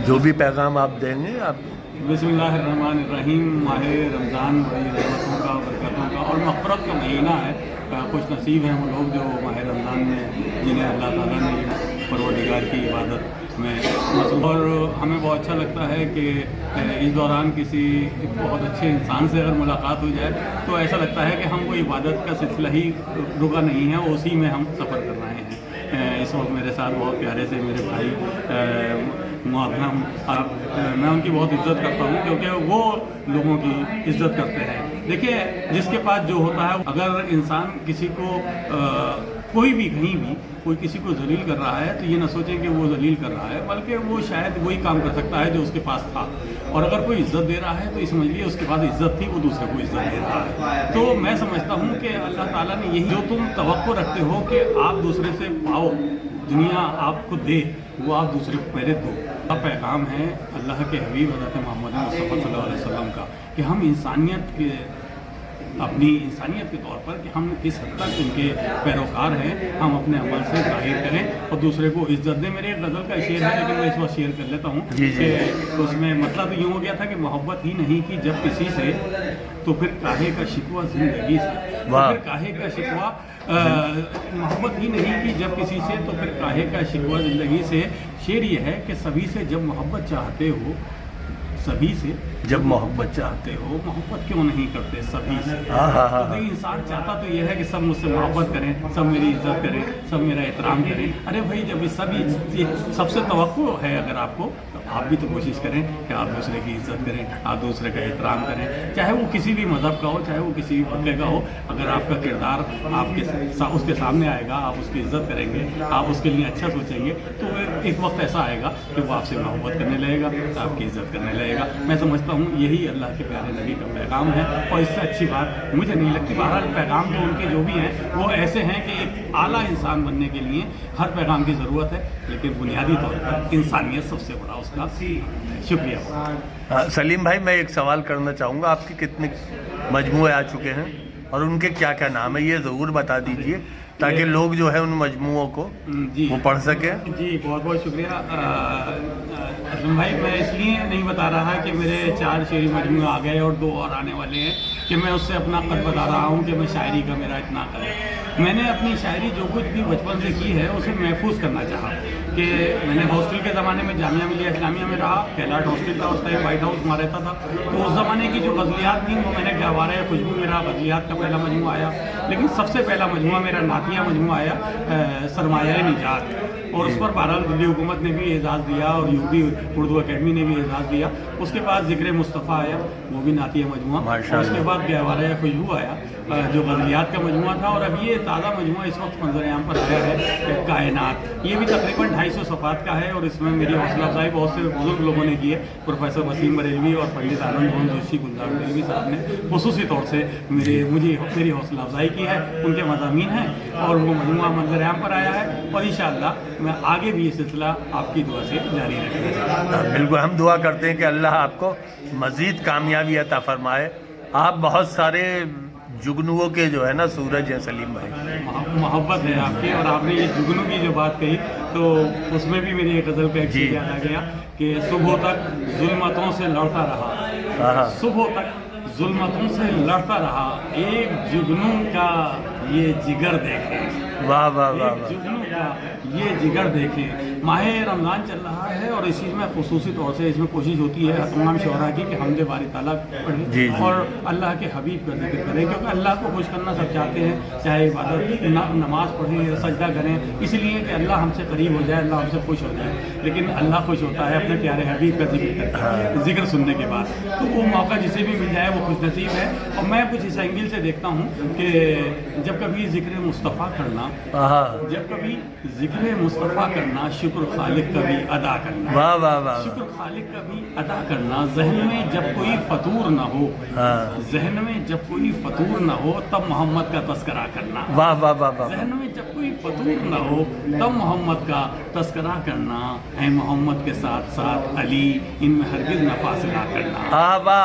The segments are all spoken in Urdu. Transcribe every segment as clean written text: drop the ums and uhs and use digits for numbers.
جو بھی پیغام آپ دیں گے آپ. بسم اللہ الرحمن الرحیم. ماہ رمضان بڑی رحمتوں کا برکتوں کا اور مغفرت کا مہینہ ہے. خوش نصیب ہیں وہ لوگ جو ماہ رمضان میں جنہیں اللہ تعالیٰ نے پروردگار کی عبادت میں اور ہمیں بہت اچھا لگتا ہے کہ اس دوران کسی بہت اچھے انسان سے اگر ملاقات ہو جائے تو ایسا لگتا ہے کہ ہم کوئی عبادت کا سلسلہ ہی رکا نہیں ہے, اسی میں ہم سفر کر رہے ہیں. اس وقت میرے ساتھ بہت پیارے سے میرے بھائی محترم میں ان کی بہت عزت کرتا ہوں کیونکہ وہ لوگوں کی عزت کرتے ہیں. دیکھیے جس کے پاس جو ہوتا ہے, اگر انسان کسی کو کوئی بھی کہیں بھی کوئی کسی کو ذلیل کر رہا ہے تو یہ نہ سوچیں کہ وہ ذلیل کر رہا ہے, بلکہ وہ شاید وہی کام کر سکتا ہے جو اس کے پاس تھا. اور اگر کوئی عزت دے رہا ہے تو یہ سمجھ لیے اس کے پاس عزت تھی, وہ دوسرے کو عزت دے رہا ہے. تو میں سمجھتا ہوں کہ اللہ تعالیٰ نے یہی جو تم توقع رکھتے ہو کہ آپ دوسرے سے پاؤ, دنیا آپ کو دے, وہ آپ دوسرے کو پہلے دو. پیغام ہے اللہ کے حبیب حضرت محمد مصطفیٰ صلی اللہ علیہ وسلم کا کہ ہم اپنی انسانیت کے طور پر کہ ہم کس حد تک ان کے پیروکار ہیں, ہم اپنے عمل سے ظاہر کریں اور دوسرے کو عزت دیں. میرے ایک غزل کا شعر ہے لیکن میں اس وقت شیئر کر لیتا ہوں کہ اس میں مطلب یوں ہو گیا تھا کہ محبت ہی نہیں کی جب کسی سے تو پھر کاہے کا شکوہ زندگی سے. پھر کاہے کا شکوہ محبت ہی نہیں کی جب کسی سے تو پھر کاہے کا شکوہ زندگی سے. شعر یہ ہے کہ سبھی سے جب محبت چاہتے ہو, سبھی سے جب محبت چاہتے ہو, محبت کیوں نہیں کرتے سبھی سے. تو انسان چاہتا تو یہ ہے کہ سب مجھ سے محبت کریں, سب میری عزت کریں, سب میرا احترام کریں. ارے بھائی جب سب سے توقع ہے اگر آپ کو, تو آپ بھی تو کوشش کریں کہ آپ دوسرے کی عزت کریں, آپ دوسرے کا احترام کریں, چاہے وہ کسی بھی مذہب کا ہو, چاہے وہ کسی بھی فرقے کا ہو. اگر آپ کا کردار اس کے سامنے آئے گا, آپ اس کی عزت کریں گے, آپ اس کے لیے اچھا سوچیں گے, تو ایک وقت ایسا آئے گا کہ وہ آپ سے محبت کرنے لگے گا, آپ کی عزت کرنے لگے گا. میں سمجھتا ہوں یہی اللہ کے پیارے نبی کا پیغام ہے اور اس سے اچھی بات مجھے نہیں لگتی. بہرحال پیغام تو ان کے جو بھی ہیں وہ ایسے ہیں کہ ایک اعلیٰ انسان بننے کے لیے ہر پیغام کی ضرورت ہے, لیکن بنیادی طور پر انسانیت سب سے بڑا اس کا. شکریہ. سلیم بھائی میں ایک سوال کرنا چاہوں گا, آپ کے کتنے مجموعے آ چکے ہیں اور ان کے کیا کیا نام ہے, یہ ضرور بتا دیجئے تاکہ لوگ جو ہے ان مجموعوں کو وہ پڑھ سکیں. جی بہت بہت شکریہ اسلم بھائی. میں اس لیے نہیں بتا رہا کہ میرے 4 شعری مجموعے آ گئے اور 2 اور آنے والے ہیں کہ میں اس سے اپنا قد بتا رہا ہوں کہ میں شاعری کا میرا اتنا قد ہے. میں نے اپنی شاعری جو کچھ بھی بچپن سے کی ہے اسے محفوظ کرنا چاہا. کہ میں نے ہاسٹل کے زمانے میں جامعہ ملیہ اسلامیہ میں رہا, کیلاٹ ہاسٹل تھا, اس ٹائم وائٹ ہاؤس وہاں رہتا تھا. تو اس زمانے کی جو غزلیات تھیں وہ میں نے گہوارہ خوشبو میرا غزلیات کا پہلا مجموعہ آیا. لیکن سب سے پہلا مجموعہ میرا نعتیہ مجموعہ آیا سرمایہ نجات, اور اس پر بہرحال دلی حکومت نے بھی اعزاز دیا اور یوبی اردو اکیڈمی نے بھی اعزاز دیا. اس کے بعد ذکر مصطفیٰ آیا, وہ بھی نعتیہ مجموعہ, اور اس کے بعد گہوارہ خوشبو آیا جو غزلیات کا مجموعہ تھا. اور اب یہ تازہ مجموعہ اس وقت منظر عام پر آیا ہے کائنات. یہ بھی تقریباً 250 صفحات کا ہے اور اس میں میری حوصلہ افزائی بہت سے بزرگ لوگوں نے کی ہے. پروفیسر وسیم بریلوی اور پنڈت آنند موہن جوشی گلزار بریلوی صاحب نے خصوصی طور سے میری حوصلہ افزائی کی ہے. ان کے مضامین ہیں اور وہ مجموعہ منظر عام پر آیا ہے اور انشاءاللہ میں آگے بھی یہ سلسلہ آپ کی دعا سے جاری رکھنا چاہتا ہوں. بالکل ہم دعا کرتے ہیں کہ اللہ آپ کو مزید کامیابی عطا فرمائے. آپ بہت سارے جگنوؤں کے جو ہے نا سورج ہیں سلیم بھائی. محبت ہے آپ کی, اور آپ نے یہ جگنو کی جو بات کہی تو اس میں بھی میری ایک غزل کا ایک شعر یاد آ گیا کہ صبح تک ظلمتوں سے لڑتا رہا, صبح تک ظلمتوں سے لڑتا رہا, ایک جگنو کا یہ جگر دیکھیں, واہ واہ واہ, جگنو کا یہ جگر دیکھیں. ماہ رمضان چل رہا ہے اور اس چیز میں خصوصی طور سے اس میں کوشش ہوتی ہے تمام شعراء کی کہ حمد باری تعالیٰ پڑھیں اور اللہ کے حبیب کا ذکر کریں, کیونکہ اللہ کو خوش کرنا سب چاہتے ہیں, چاہے عبادت نماز پڑھیں یا سجدہ کریں, اس لیے کہ اللہ ہم سے قریب ہو جائے, اللہ ہم سے خوش ہو جائے. لیکن اللہ خوش ہوتا ہے اپنے پیارے حبیب کا ذکر سننے کے بعد. تو وہ موقع جسے بھی مل جائے وہ خوش نصیب ہے. اور میں کچھ اس اینگل سے دیکھتا ہوں کہ جب کبھی ذکر مصطفیٰ کرنا, جب کبھی ذکر مصطفیٰ کرنا, شکر خالق کا بھی ادا کرنا, واہ واہ واہ, شکر خالق کا بھی ادا کرنا. ذہن میں جب کوئی فطور نہ ہو, ذہن میں جب کوئی فطور نہ ہو تب محمد کا تذکرہ کرنا, واہ واہ واہ, ذہن میں جب کوئی فطور نہ ہو تب محمد کا تذکرہ کرنا. ہے محمد کے ساتھ ساتھ علی, ان میں ہرگز نہ فاصلہ کرنا,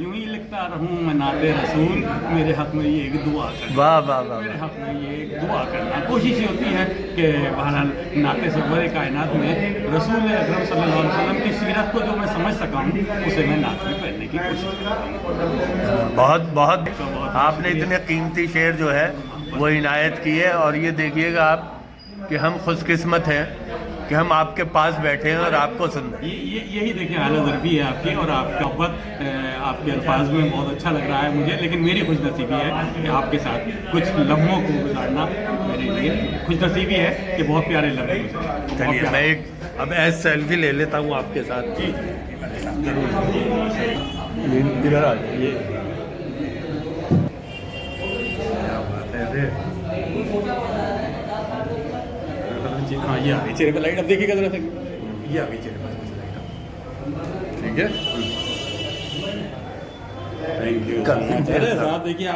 یوں ہی لکھتا رہوں میں نعت رسول، میرے حق میں یہ ایک دعا کرنا، واہ واہ واہ میرے واہ. حق میں یہ ایک دعا کرنا. کوشش یہ ہوتی ہے کہ بہرحال نعت سرور کائنات میں رسول اکرم صلی اللہ علیہ وسلم کی سیرت کو جو میں سمجھ سکا ہوں اسے میں نعت میں پہننے کی کوشش کرتا ہوں. بہت بہت آپ نے اتنے قیمتی شعر جو ہے وہ عنایت کی ہے. اور یہ دیکھیے گا آپ کہ ہم خوش قسمت ہیں کہ ہم آپ کے پاس بیٹھے ہیں اور آپ کو سن رہے ہیں. یہی دیکھیں اعلیٰ ضربی ہے آپ کی، اور آپ کا محبت آپ کے الفاظ میں بہت اچھا لگ رہا ہے مجھے. لیکن میری خوش نصیبی ہے کہ آپ کے ساتھ کچھ لمحوں کو گزارنا میرے لیے خوش نصیبی ہے کہ بہت پیارے لمحے گزرے. چلیے میں ایک اب ایس سیلفی لے لیتا ہوں آپ کے ساتھ. جی ادھر آ جائیے. ہاں یہ آ گئی چہرے پہ لائٹ. اب دیکھیے گا ذرا سا، یہ آ گئی چہرے پہ لائٹ. ٹھیک ہے. Thank you. دیکھیے آپ